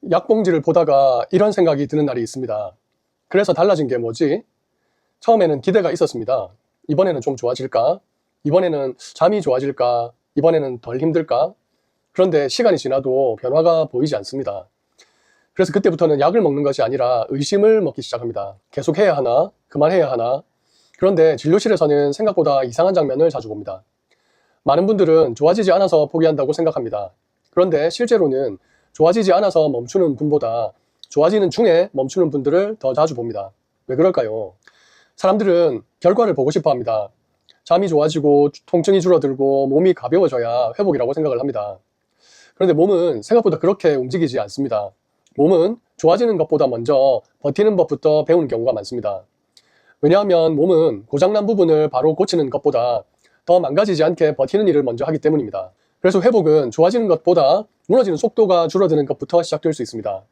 약봉지를 보다가 이런 생각이 드는 날이 있습니다. 그래서 달라진 게 뭐지? 처음에는 기대가 있었습니다. 이번에는 좀 좋아질까? 이번에는 잠이 좋아질까? 이번에는 덜 힘들까? 그런데 시간이 지나도 변화가 보이지 않습니다. 그래서 그때부터는 약을 먹는 것이 아니라 의심을 먹기 시작합니다. 계속 해야 하나? 그만해야 하나? 그런데 진료실에서는 생각보다 이상한 장면을 자주 봅니다. 많은 분들은 좋아지지 않아서 포기한다고 생각합니다. 그런데 실제로는 좋아지지 않아서 멈추는 분보다 좋아지는 중에 멈추는 분들을 더 자주 봅니다. 왜 그럴까요? 사람들은 결과를 보고 싶어 합니다. 잠이 좋아지고 통증이 줄어들고 몸이 가벼워져야 회복이라고 생각을 합니다. 그런데 몸은 생각보다 그렇게 움직이지 않습니다. 몸은 좋아지는 것보다 먼저 버티는 법부터 배우는 경우가 많습니다. 왜냐하면 몸은 고장난 부분을 바로 고치는 것보다 더 망가지지 않게 버티는 일을 먼저 하기 때문입니다. 그래서 회복은 좋아지는 것보다 무너지는 속도가 줄어드는 것부터 시작될 수 있습니다.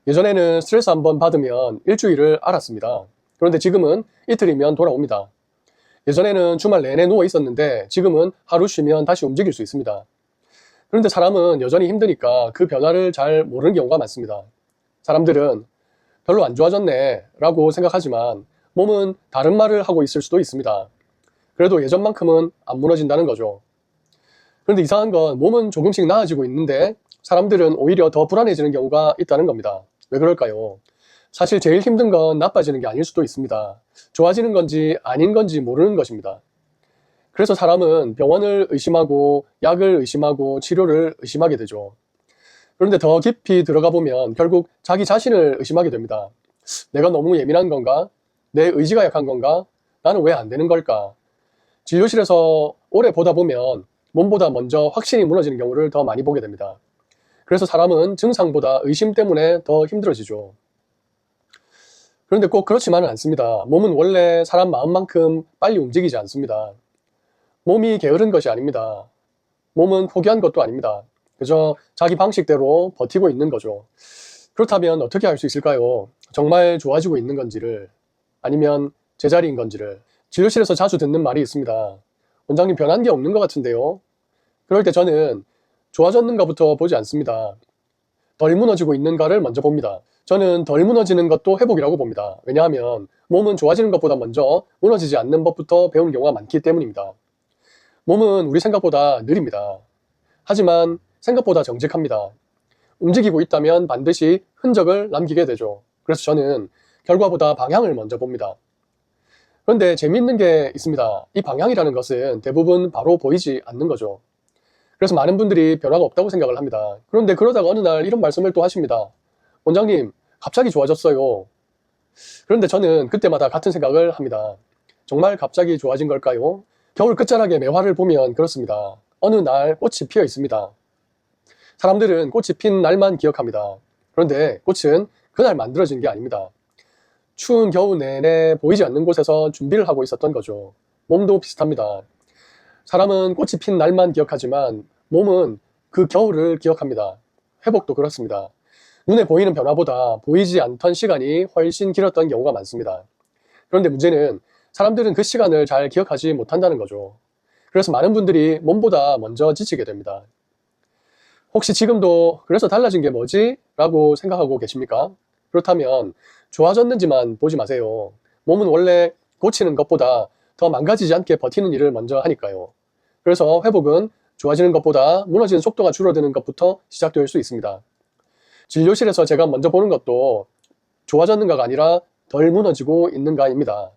예전에는 스트레스 한번 받으면 일주일을 앓았습니다. 그런데 지금은 이틀이면 돌아옵니다. 예전에는 주말 내내 누워 있었는데 지금은 하루 쉬면 다시 움직일 수 있습니다. 그런데 사람은 여전히 힘드니까 그 변화를 잘 모르는 경우가 많습니다. 사람들은 별로 안 좋아졌네 라고 생각하지만 몸은 다른 말을 하고 있을 수도 있습니다. 그래도 예전만큼은 안 무너진다는 거죠. 그런데 이상한 건 몸은 조금씩 나아지고 있는데 사람들은 오히려 더 불안해지는 경우가 있다는 겁니다. 왜 그럴까요? 사실 제일 힘든 건 나빠지는 게 아닐 수도 있습니다. 좋아지는 건지 아닌 건지 모르는 것입니다. 그래서 사람은 병원을 의심하고 약을 의심하고 치료를 의심하게 되죠. 그런데 더 깊이 들어가 보면 결국 자기 자신을 의심하게 됩니다. 내가 너무 예민한 건가? 내 의지가 약한 건가? 나는 왜 안 되는 걸까? 진료실에서 오래 보다 보면 몸보다 먼저 확신이 무너지는 경우를 더 많이 보게 됩니다. 그래서 사람은 증상보다 의심 때문에 더 힘들어지죠. 그런데 꼭 그렇지만은 않습니다. 몸은 원래 사람 마음만큼 빨리 움직이지 않습니다. 몸이 게으른 것이 아닙니다. 몸은 포기한 것도 아닙니다. 그저 자기 방식대로 버티고 있는 거죠. 그렇다면 어떻게 알 수 있을까요? 정말 좋아지고 있는 건지를, 아니면 제자리인 건지를. 진료실에서 자주 듣는 말이 있습니다. 원장님 변한 게 없는 것 같은데요? 그럴 때 저는 좋아졌는가부터 보지 않습니다. 덜 무너지고 있는가를 먼저 봅니다. 저는 덜 무너지는 것도 회복이라고 봅니다. 왜냐하면 몸은 좋아지는 것보다 먼저 무너지지 않는 법부터 배우는 경우가 많기 때문입니다. 몸은 우리 생각보다 느립니다. 하지만 생각보다 정직합니다. 움직이고 있다면 반드시 흔적을 남기게 되죠. 그래서 저는 결과보다 방향을 먼저 봅니다. 그런데 재미있는 게 있습니다. 이 방향이라는 것은 대부분 바로 보이지 않는 거죠. 그래서 많은 분들이 변화가 없다고 생각을 합니다. 그런데 그러다가 어느 날 이런 말씀을 또 하십니다. 원장님, 갑자기 좋아졌어요. 그런데 저는 그때마다 같은 생각을 합니다. 정말 갑자기 좋아진 걸까요? 겨울 끝자락에 매화를 보면 그렇습니다. 어느 날 꽃이 피어 있습니다. 사람들은 꽃이 핀 날만 기억합니다. 그런데 꽃은 그날 만들어진 게 아닙니다. 추운 겨우 내내 보이지 않는 곳에서 준비를 하고 있었던 거죠. 몸도 비슷합니다. 사람은 꽃이 핀 날만 기억하지만 몸은 그 겨울을 기억합니다. 회복도 그렇습니다. 눈에 보이는 변화보다 보이지 않던 시간이 훨씬 길었던 경우가 많습니다. 그런데 문제는 사람들은 그 시간을 잘 기억하지 못한다는 거죠. 그래서 많은 분들이 몸보다 먼저 지치게 됩니다. 혹시 지금도 그래서 달라진 게 뭐지? 라고 생각하고 계십니까? 그렇다면 좋아졌는지만 보지 마세요. 몸은 원래 고치는 것보다 더 망가지지 않게 버티는 일을 먼저 하니까요. 그래서 회복은 좋아지는 것보다 무너지는 속도가 줄어드는 것부터 시작될 수 있습니다. 진료실에서 제가 먼저 보는 것도 좋아졌는가가 아니라 덜 무너지고 있는가입니다.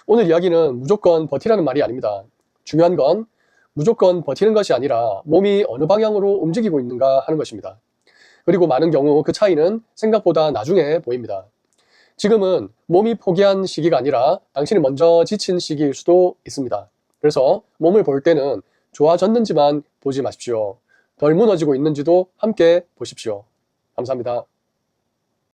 오늘 이야기는 무조건 버티라는 말이 아닙니다. 중요한 건 무조건 버티는 것이 아니라 몸이 어느 방향으로 움직이고 있는가 하는 것입니다. 그리고 많은 경우 그 차이는 생각보다 나중에 보입니다. 지금은 몸이 포기한 시기가 아니라 당신이 먼저 지친 시기일 수도 있습니다. 그래서 몸을 볼 때는 좋아졌는지만 보지 마십시오. 덜 무너지고 있는지도 함께 보십시오. 감사합니다.